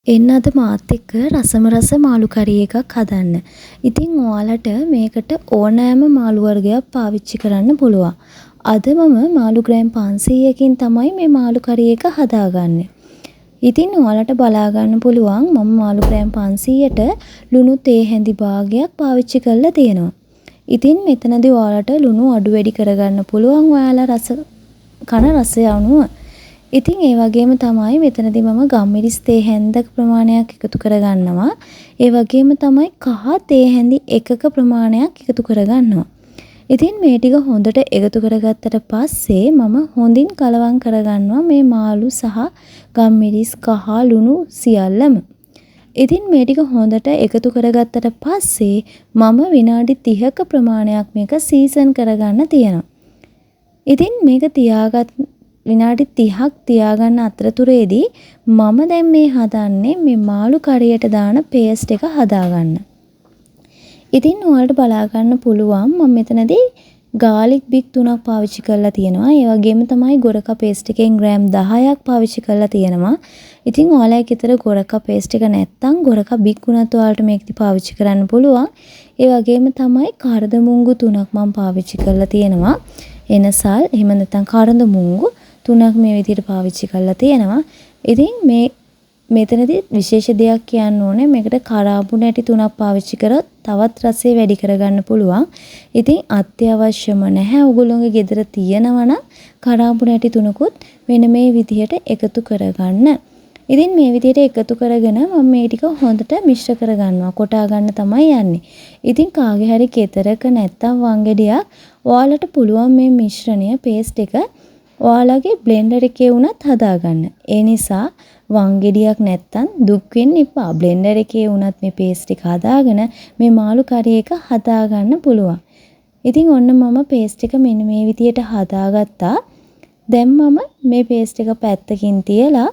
එන්න අද මාත් එක්ක රසම රස මාළු කරි එකක් හදන්න. ඉතින් ඔයාලට මේකට ඕනෑම මාළු වර්ගයක් පාවිච්චි කරන්න පුළුවන්. අද මම මාළු ග්‍රෑම් 500කින් තමයි මේ මාළු කරි එක හදාගන්නේ. ඉතින් ඔයාලට බලා ගන්න පුළුවන් මම මාළු ග්‍රෑම් 500ට ලුණු තේ හැඳි භාගයක් පාවිච්චි කරලා තියෙනවා. ඉතින් මෙතනදී ඔයාලට ලුණු අඩු වැඩි කරගන්න පුළුවන් ඔයාලා රසය අනුව. ඉතින් ඒ වගේම තමයි මෙතනදී මම ගම්මිරිස් තේ හැන්දක ප්‍රමාණයක් එකතු කරගන්නවා. ඒ වගේම තමයි කහ තේ හැඳි එකක ප්‍රමාණයක් එකතු කරගන්නවා. ඉතින් මේ ටික හොඳට එකතු කරගත්තට පස්සේ මම හොඳින් කලවම් කරගන්නවා මේ මාළු සහ ගම්මිරිස් කහ ලුණු සියල්ලම. ඉතින් මේ ටික හොඳට එකතු කරගත්තට පස්සේ මම විනාඩි 30ක ප්‍රමාණයක් මේක සීසන් කරගන්න තියෙනවා. ඉතින් මේක විනාඩි 30ක් තියාගන්න අතරතුරේදී මම දැන් මේ හදන්නේ මේ මාළු කරියට දාන පේස්ට් එක හදාගන්න. ඉතින් ඔයාලට බලා ගන්න පුළුවන් මම මෙතනදී garlic big 3ක් පාවිච්චි කරලා තියෙනවා. ඒ වගේම තමයි ගොරකා පේස්ට් එකෙන් ග්‍රෑම් 10ක් පාවිච්චි කරලා තියෙනවා. ඉතින් ඔයාලගේ ගෙදර ගොරකා පේස්ට් එක නැත්තම් ගොරකා big උනත් ඔයාලට මේකදි පාවිච්චි කරන්න පුළුවන්. ඒ වගේම තමයි කරදමුංගු 3ක් මම පාවිච්චි කරලා තියෙනවා. එනසල් එහෙම නැත්නම් කරදමුංගු 3ක් මේ විදිහට පාවිච්චි කරලා තියෙනවා. ඉතින් මෙතනදී විශේෂ දෙයක් කියන්න ඕනේ මේකට කරාබු නැටි 3ක් පාවිච්චි කරොත් තවත් රසය වැඩි කරගන්න පුළුවන්. ඉතින් අත්‍යවශ්‍යම නැහැ. ඔයගොල්ලෝගේ ගෙදර තියෙනවා නම් කරාබු නැටි 3කුත් මෙන්න මේ විදිහට එකතු කරගන්න. ඉතින් මේ විදිහට එකතු කරගෙන මම මේ ටික හොඳට මිශ්‍ර කරගන්නවා. කොටා ගන්න තමයි යන්නේ. ඉතින් කාගේ හරි ගෙදරක නැත්තම් වංගෙඩියක් ඔයාලට පුළුවන් මේ මිශ්‍රණය පේස්ට් එක ඔයාලගේ බ්ලෙන්ඩර් එකේ වුණත් හදාගන්න. ඒ නිසා වංගෙඩියක් නැත්තම් දුක් වෙන්න එපා. බ්ලෙන්ඩර් එකේ වුණත් මේ පේස්ට් එක හදාගෙන මේ මාළු කරි එක හදාගන්න පුළුවන්. ඉතින් ඔන්න මම පේස්ට් එක මෙන්න මේ විදිහට හදාගත්තා. දැන් මම මේ පේස්ට් එක පැත්තකින් තියලා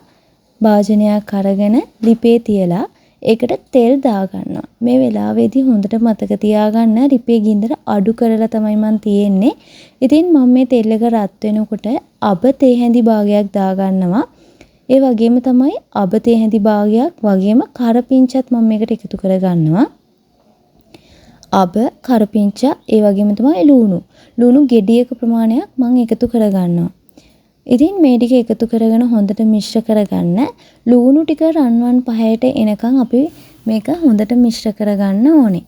භාජනයක් අරගෙන ලිපේ තියලා ඒකට තෙල් දාගන්නවා. මේ වෙලාවේදී හොඳට මතක තියාගන්න ලිපේ ගින්දර අඩු කරලා තමයි මම තියෙන්නේ. ඉතින් මම මේ තෙල් එක රත් වෙනකොට අබ තේ හැඳි භාගයක් දාගන්නවා. ඒ වගේම තමයි අබ තේ හැඳි භාගයක් වගේම කරපිංචත් මම මේකට එකතු කරගන්නවා. අබ කරපිංච ඒ වගේම තමයි ලුණු ගෙඩියක ප්‍රමාණයක් මම එකතු කරගන්නවා. ඉතින් මේ ටික එකතු කරගෙන හොඳට මිශ්‍ර කරගන්න. ලුණු ටික රන්වන් පහයට එනකන් අපි මේක හොඳට මිශ්‍ර කරගන්න ඕනේ.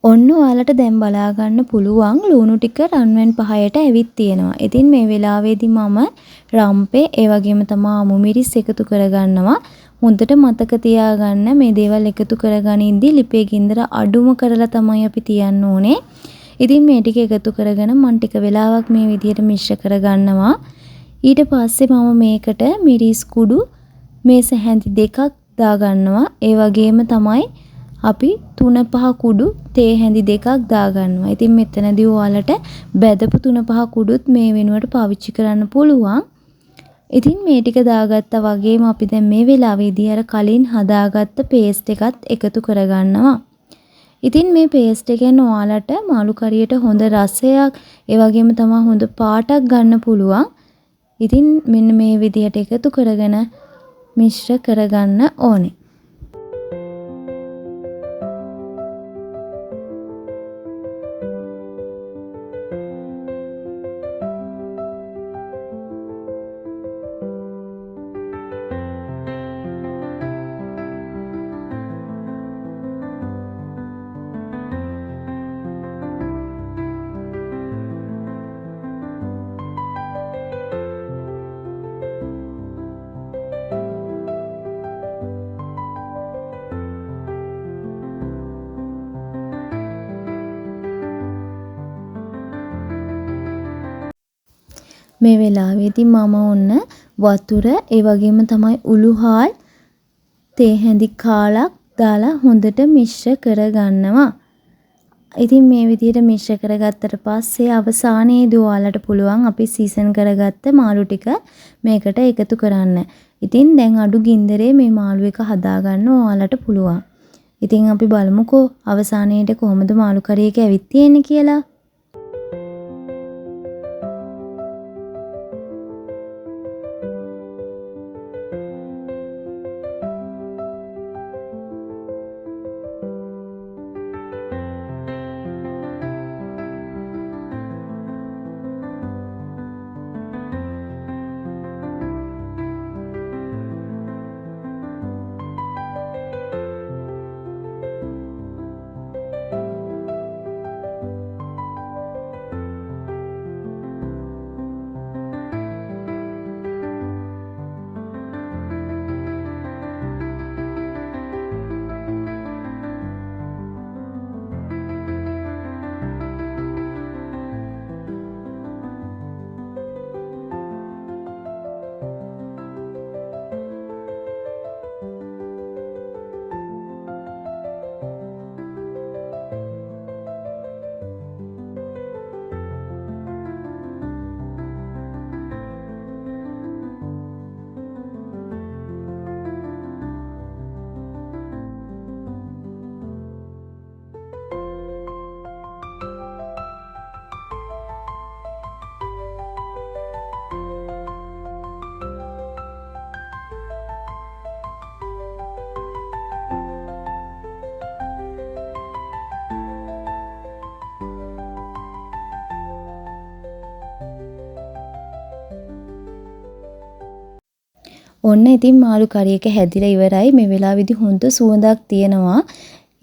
ඔන්න ඔයාලට දැන් බලා ගන්න පුළුවන් ලුණු ටික රන්වන් පහයට ඇවිත් තියෙනවා. ඉතින් මේ වෙලාවේදී මම රම්පේ ඒ වගේම තමයි අමු මිරිස් එකතු කරගන්නවා. හොඳට මතක තියාගන්න මේ දේවල් එකතු කරගනින්දී ලිපේ ගින්දර අඩුම කරලා තමයි අපි තියන්න ඕනේ. ඉතින් මේ ටික එකතු කරගෙන මම ටික වෙලාවක් මේ විදිහට මිශ්‍ර කරගන්නවා. ඊට පස්සේ මම මේකට මිරිස් කුඩු මේස හැඳි දෙකක් දාගන්නවා. ඒ වගේම තමයි අපි 3-5 කුඩු තේ හැඳි දෙකක් දාගන්නවා. ඉතින් මෙතනදී ඔයාලට බැදපු 3-5 කුඩුත් මේ වෙනුවට පාවිච්චි කරන්න පුළුවන්. ඉතින් මේ ටික දාගත්තා වගේම අපි දැන් මේ වෙලාවේදී අර කලින් හදාගත්ත පේස්ට් එකත් එකතු කරගන්නවා. ඉතින් මේ පේස්ට් එකෙන් ඔයාලට මාළු කරියට හොඳ රසයක් ඒ වගේම තමයි හොඳ පාටක් ගන්න පුළුවන්. ඉතින් මෙන්න මේ විදිහට එකතු කරගෙන මිශ්‍ර කරගන්න ඕනේ. මේ වෙලාවේදී මම ඔන්න වතුර ඒ වගේම තමයි උළුහාල් තේ හැඳි කාලක් දාලා හොඳට මිශ්‍ර කරගන්නවා. ඉතින් මේ විදිහට මිශ්‍ර කරගත්තට පස්සේ අවසානයේදී ඔයාලට පුළුවන් අපි සීසන් කරගත්ත මාළු ටික මේකට එකතු කරන්න. ඉතින් දැන් අඩු ගින්දරේ මේ මාළු එක හදාගන්න ඔයාලට පුළුවන්. ඉතින් අපි බලමුකෝ අවසානයේදී කොහොමද මාළු කරිය එක ඇවිත් තියෙන්නේ කියලා. ඔන්න ඉතින් මාළු කරි එක හැදිලා ඉවරයි. මේ වෙලාවේදී හොඳ සුවඳක් තියෙනවා.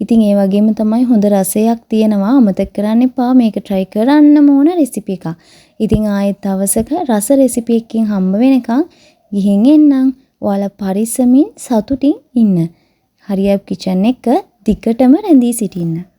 ඉතින් ඒ වගේම තමයි හොඳ රසයක් තියෙනවා. අමතක කරන්න එපා මේක try කරන්නම ඕන රෙසිපි එකක්. ඉතින් ආයෙත් දවසක රස රෙසිපි එකකින් හම්බ වෙනකන් ගිහින් එන්නම්. ඔයාලා පරිස්සමින් සතුටින් ඉන්න. හරියප් කිචන් එක දිගටම රැඳී සිටින්න.